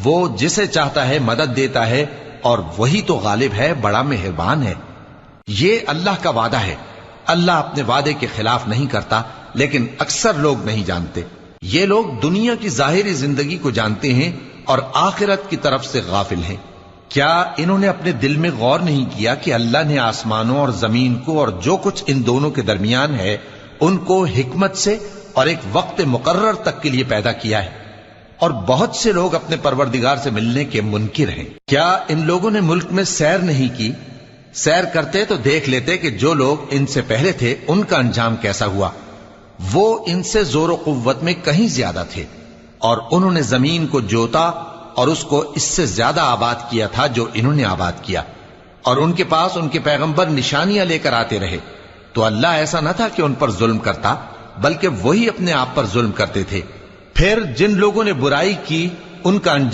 وہ جسے چاہتا ہے مدد دیتا ہے اور وہی تو غالب ہے، بڑا مہربان ہے۔ یہ اللہ کا وعدہ ہے، اللہ اپنے وعدے کے خلاف نہیں کرتا، لیکن اکثر لوگ نہیں جانتے۔ یہ لوگ دنیا کی ظاہری زندگی کو جانتے ہیں اور آخرت کی طرف سے غافل ہیں۔ کیا انہوں نے اپنے دل میں غور نہیں کیا کہ اللہ نے آسمانوں اور زمین کو اور جو کچھ ان دونوں کے درمیان ہے ان کو حکمت سے اور ایک وقت مقرر تک کے لیے پیدا کیا ہے، اور بہت سے لوگ اپنے پروردگار سے ملنے کے منکر ہیں۔ کیا ان لوگوں نے ملک میں سیر نہیں کی؟ سیر کرتے تو دیکھ لیتے کہ جو لوگ ان سے پہلے تھے ان کا انجام کیسا ہوا۔ وہ ان سے زور و قوت میں کہیں زیادہ تھے، اور انہوں نے زمین کو جوتا اور اس کو اس سے زیادہ آباد کیا تھا جو انہوں نے آباد کیا، اور ان کے پاس ان کے پیغمبر نشانیاں لے کر آتے رہے، تو اللہ ایسا نہ تھا کہ ان پر ظلم کرتا، بلکہ وہی اپنے آپ پر ظلم کرتے تھے۔ پھر جن لوگوں نے برائی کی ان کا انجام